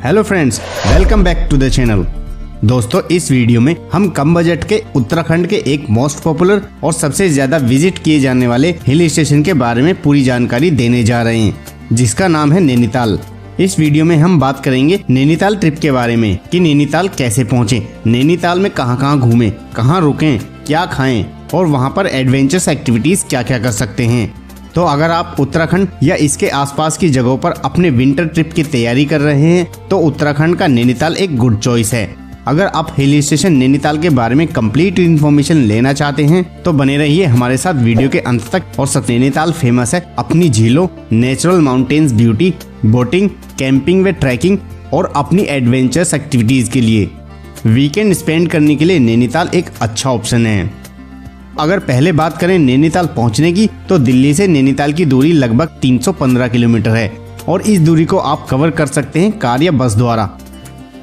Hello friends, welcome back to the channel. दोस्तों, इस video में हम कम बजट के उत्तराखंड के एक मोस्ट पॉपुलर और सबसे ज्यादा विजिट किए जाने वाले हिल स्टेशन के बारे में पूरी जानकारी देने जा रहे हैं, जिसका नाम है नैनीताल। इस वीडियो में हम बात करेंगे नैनीताल ट्रिप के बारे में कि नैनीताल कैसे पहुंचे, नैनीताल में कहां घूमें, कहां रुकें, क्या खाएं और वहां पर एडवेंचरस एक्टिविटीज क्या क्या कर सकते हैं। तो अगर आप उत्तराखंड या इसके आसपास की जगहों पर अपने विंटर ट्रिप की तैयारी कर रहे हैं तो उत्तराखंड का नैनीताल एक गुड चॉइस है। अगर आप हिल स्टेशन नैनीताल के बारे में कंप्लीट इन्फॉर्मेशन लेना चाहते हैं तो बने रहिए हमारे साथ वीडियो के अंत तक। और नैनीताल फेमस है अपनी झीलों, natural mountains beauty, boating, camping व ट्रैकिंग और अपनी एडवेंचरस एक्टिविटीज के लिए। वीकेंड स्पेंड करने के लिए नैनीताल एक अच्छा ऑप्शन है। अगर पहले बात करें नैनीताल पहुंचने की तो दिल्ली से नैनीताल की दूरी लगभग 315 किलोमीटर है और इस दूरी को आप कवर कर सकते हैं कार या बस द्वारा।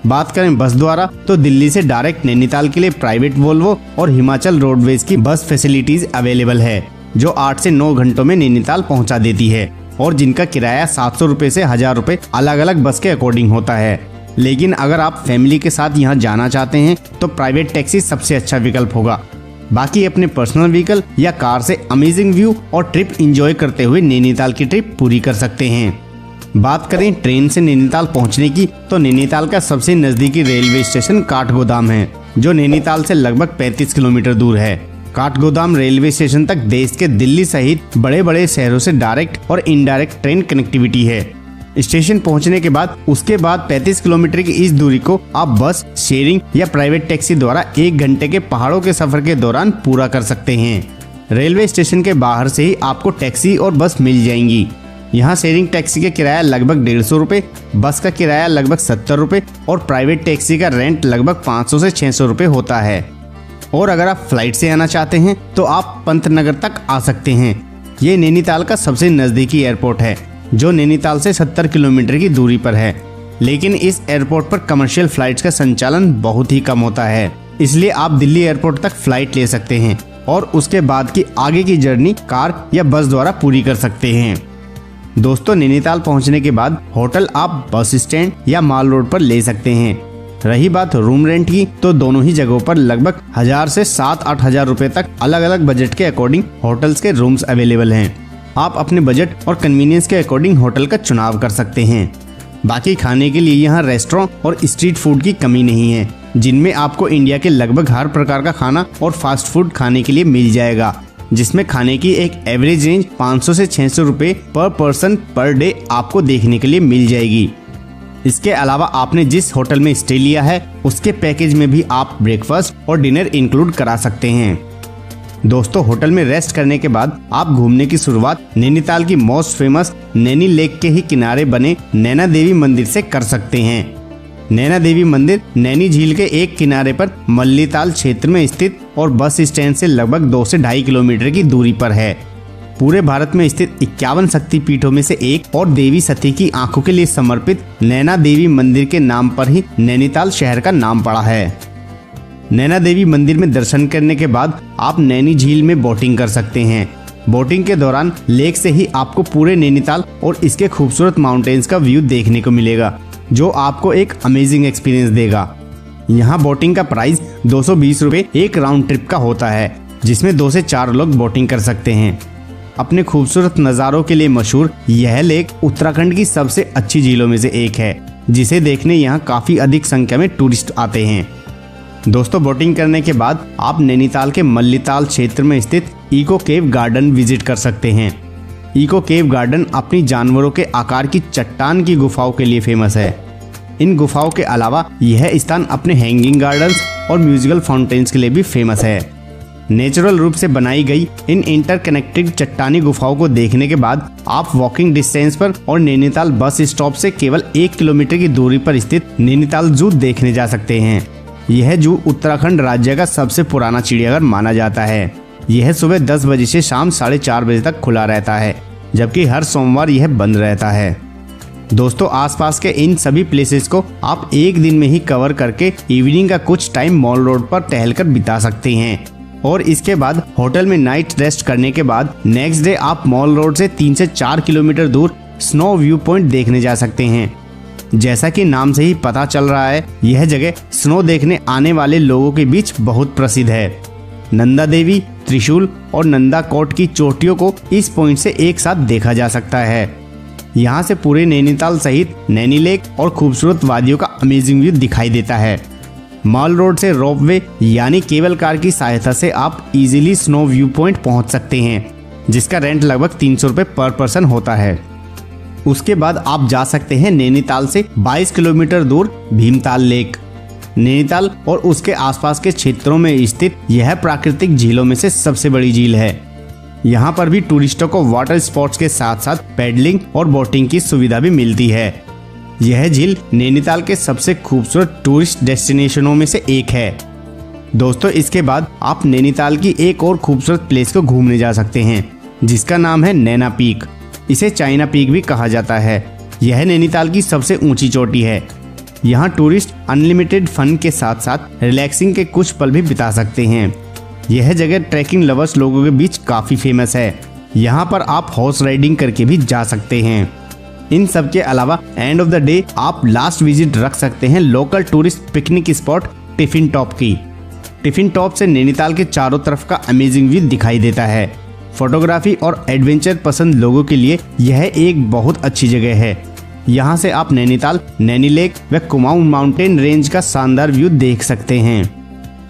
बात करें बस द्वारा तो दिल्ली से डायरेक्ट नैनीताल के लिए प्राइवेट वोल्वो और हिमाचल रोडवेज की बस फैसिलिटीज अवेलेबल है, जो 8 से 9 घंटों में नैनीताल पहुंचा देती है और जिनका किराया 700 रुपए से 1000 रुपए अलग अलग बस के अकॉर्डिंग होता है। लेकिन अगर आप फैमिली के साथ यहाँ जाना चाहते हैं तो प्राइवेट टैक्सी सबसे अच्छा विकल्प होगा। बाकी अपने पर्सनल व्हीकल या कार से अमेजिंग व्यू और ट्रिप एंजॉय करते हुए नैनीताल की ट्रिप पूरी कर सकते हैं। बात करें ट्रेन से नैनीताल पहुंचने की तो नैनीताल का सबसे नजदीकी रेलवे स्टेशन काठगोदाम है, जो नैनीताल से लगभग 35 किलोमीटर दूर है। काठगोदाम रेलवे स्टेशन तक देश के दिल्ली सहित बड़े बड़े शहरों से डायरेक्ट और इनडायरेक्ट ट्रेन कनेक्टिविटी है। स्टेशन पहुंचने के बाद उसके बाद 35 किलोमीटर की इस दूरी को आप बस, शेयरिंग या प्राइवेट टैक्सी द्वारा 1 घंटे के पहाड़ों के सफर के दौरान पूरा कर सकते हैं। रेलवे स्टेशन के बाहर से ही आपको टैक्सी और बस मिल जाएंगी। यहाँ शेयरिंग टैक्सी का किराया लगभग 150 रुपए, बस का किराया लगभग 70 रुपए और प्राइवेट टैक्सी का रेंट लगभग 500 से 600 रुपए होता है। और अगर आप फ्लाइट से आना चाहते हैं तो आप पंतनगर तक आ सकते हैं। ये नैनीताल का सबसे नजदीकी एयरपोर्ट है, जो नैनीताल से 70 किलोमीटर की दूरी पर है। लेकिन इस एयरपोर्ट पर कमर्शियल फ्लाइट्स का संचालन बहुत ही कम होता है, इसलिए आप दिल्ली एयरपोर्ट तक फ्लाइट ले सकते हैं और उसके बाद की आगे की जर्नी कार या बस द्वारा पूरी कर सकते हैं। दोस्तों, नैनीताल पहुंचने के बाद होटल आप बस स्टैंड या माल रोड पर ले सकते हैं। रही बात रूम रेंट की तो दोनों ही जगहों पर लगभग 1000 से 7-8 हजार रुपए तक अलग अलग बजट के अकॉर्डिंग होटल्स के रूम्स अवेलेबल हैं। आप अपने बजट और कन्वीनियंस के अकॉर्डिंग होटल का चुनाव कर सकते हैं। बाकी खाने के लिए यहाँ रेस्टोरेंट और स्ट्रीट फूड की कमी नहीं है, जिनमें आपको इंडिया के लगभग हर प्रकार का खाना और फास्ट फूड खाने के लिए मिल जाएगा, जिसमें खाने की एक एवरेज रेंज 500 से 600 रुपए पर पर्सन पर डे आपको देखने के लिए मिल जाएगी। इसके अलावा आपने जिस होटल में स्टे लिया है उसके पैकेज में भी आप ब्रेकफास्ट और डिनर इंक्लूड करा सकते हैं। दोस्तों, होटल में रेस्ट करने के बाद आप घूमने की शुरुआत नैनीताल की मोस्ट फेमस नैनी लेक के ही किनारे बने नैना देवी मंदिर से कर सकते हैं। नैना देवी मंदिर नैनी झील के एक किनारे पर मल्लीताल क्षेत्र में स्थित और बस स्टैंड से लगभग 2 से 2.5 किलोमीटर की दूरी पर है। पूरे भारत में स्थित 51 शक्तिपीठों में से एक और देवी सती की आंखों के लिए समर्पित नैना देवी मंदिर के नाम पर ही नैनीताल शहर का नाम पड़ा है। नैना देवी मंदिर में दर्शन करने के बाद आप नैनी झील में बोटिंग कर सकते हैं। बोटिंग के दौरान लेक से ही आपको पूरे नैनीताल और इसके खूबसूरत माउंटेन्स का व्यू देखने को मिलेगा, जो आपको एक अमेजिंग एक्सपीरियंस देगा। यहाँ बोटिंग का प्राइस 220 रुपए एक राउंड ट्रिप का होता है, जिसमें 2 से 4 लोग बोटिंग कर सकते हैं। अपने खूबसूरत नज़ारों के लिए मशहूर यह लेक उत्तराखंड की सबसे अच्छी झीलों में से एक है, जिसे देखने यहाँ काफी अधिक संख्या में टूरिस्ट आते हैं। दोस्तों, बोटिंग करने के बाद आप नैनीताल के मल्लीताल क्षेत्र में स्थित इको केव गार्डन विजिट कर सकते हैं। इको केव गार्डन अपनी जानवरों के आकार की चट्टान की गुफाओं के लिए फेमस है। इन गुफाओं के अलावा यह स्थान अपने हैंगिंग गार्डन्स और म्यूजिकल फाउंटेन्स के लिए भी फेमस है। नेचुरल रूप से बनाई गई इन इंटरकनेक्टेड चट्टानी गुफाओं को देखने के बाद आप वॉकिंग डिस्टेंस पर और नैनीताल बस स्टॉप से केवल 1 किलोमीटर की दूरी पर स्थित नैनीताल जू देखने जा सकते हैं। यह जू उत्तराखंड राज्य का सबसे पुराना चिड़ियाघर माना जाता है। यह सुबह 10 बजे से शाम 4:30 बजे तक खुला रहता है, जबकि हर सोमवार यह बंद रहता है। दोस्तों, आसपास के इन सभी प्लेसेस को आप एक दिन में ही कवर करके इवनिंग का कुछ टाइम मॉल रोड पर टहलकर बिता सकते हैं और इसके बाद होटल में नाइट रेस्ट करने के बाद नेक्स्ट डे आप मॉल रोड से 3 से 4 किलोमीटर दूर स्नो व्यू पॉइंट देखने जा सकते हैं। जैसा कि नाम से ही पता चल रहा है, यह जगह स्नो देखने आने वाले लोगों के बीच बहुत प्रसिद्ध है। नंदा देवी, त्रिशूल और नंदा कोट की चोटियों को इस पॉइंट से एक साथ देखा जा सकता है। यहाँ से पूरे नैनीताल सहित नैनी लेक और खूबसूरत वादियों का अमेजिंग व्यू दिखाई देता है। मॉल रोड से रोपवे यानी केबल कार की सहायता से आप इजीली स्नो व्यू पॉइंट पहुँच सकते हैं, जिसका रेंट लगभग 300 रुपये पर पर्सन होता है। उसके बाद आप जा सकते हैं नैनीताल से 22 किलोमीटर दूर भीमताल लेक। नैनीताल और उसके आसपास के क्षेत्रों में स्थित यह प्राकृतिक झीलों में से सबसे बड़ी झील है। यहाँ पर भी टूरिस्टों को वाटर स्पोर्ट्स के साथ साथ पैडलिंग और बोटिंग की सुविधा भी मिलती है। यह झील नैनीताल के सबसे खूबसूरत टूरिस्ट डेस्टिनेशनों में से एक है। दोस्तों, इसके बाद आप नैनीताल की एक और खूबसूरत प्लेस को घूमने जा सकते हैं, जिसका नाम है नैना पीक। इसे चाइना पीक भी कहा जाता है। यह नैनीताल की सबसे ऊंची चोटी है। यहाँ टूरिस्ट अनलिमिटेड फन के साथ साथ रिलैक्सिंग के कुछ पल भी बिता सकते हैं। यह जगह ट्रैकिंग लवर्स लोगों के बीच काफी फेमस है। यहाँ पर आप हॉर्स राइडिंग करके भी जा सकते हैं। इन सब के अलावा एंड ऑफ द डे आप लास्ट विजिट रख सकते हैं local tourist picnic spot tiffin top की। टिफिन टॉप से नैनीताल के चारों तरफ का अमेजिंग व्यू दिखाई देता है। फोटोग्राफी और एडवेंचर पसंद लोगों के लिए यह एक बहुत अच्छी जगह है। यहाँ से आप नैनीताल, नैनी लेक व कुमाऊं माउंटेन रेंज का शानदार व्यू देख सकते हैं।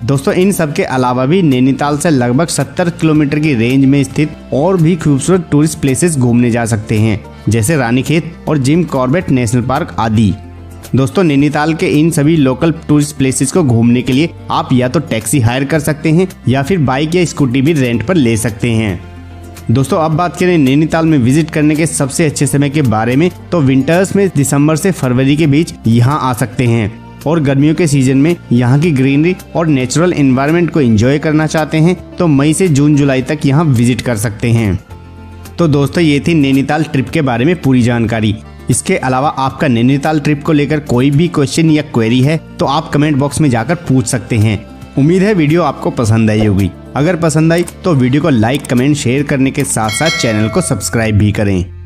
दोस्तों, इन सब के अलावा भी नैनीताल से लगभग 70 किलोमीटर की रेंज में स्थित और भी खूबसूरत टूरिस्ट प्लेसेस घूमने जा सकते हैं, जैसे रानीखेत और जिम कॉर्बेट नेशनल पार्क आदि। दोस्तों, नैनीताल के इन सभी लोकल टूरिस्ट प्लेसेस को घूमने के लिए आप या तो टैक्सी हायर कर सकते हैं या फिर बाइक या स्कूटी भी रेंट पर ले सकते हैं। दोस्तों, अब बात करें नैनीताल में विजिट करने के सबसे अच्छे समय के बारे में, तो विंटर्स में दिसंबर से फरवरी के बीच यहाँ आ सकते हैं और गर्मियों के सीजन में यहाँ की ग्रीनरी और नेचुरल एनवायरनमेंट को एंजॉय करना चाहते हैं तो मई से जून जुलाई तक यहाँ विजिट कर सकते हैं। तो दोस्तों, ये थी नैनीताल ट्रिप के बारे में पूरी जानकारी। इसके अलावा आपका नैनीताल ट्रिप को लेकर कोई भी क्वेश्चन या क्वेरी है तो आप कमेंट बॉक्स में जाकर पूछ सकते हैं। उम्मीद है वीडियो आपको पसंद आई होगी। अगर पसंद आई तो वीडियो को लाइक, कमेंट, शेयर करने के साथ साथ चैनल को सब्सक्राइब भी करें।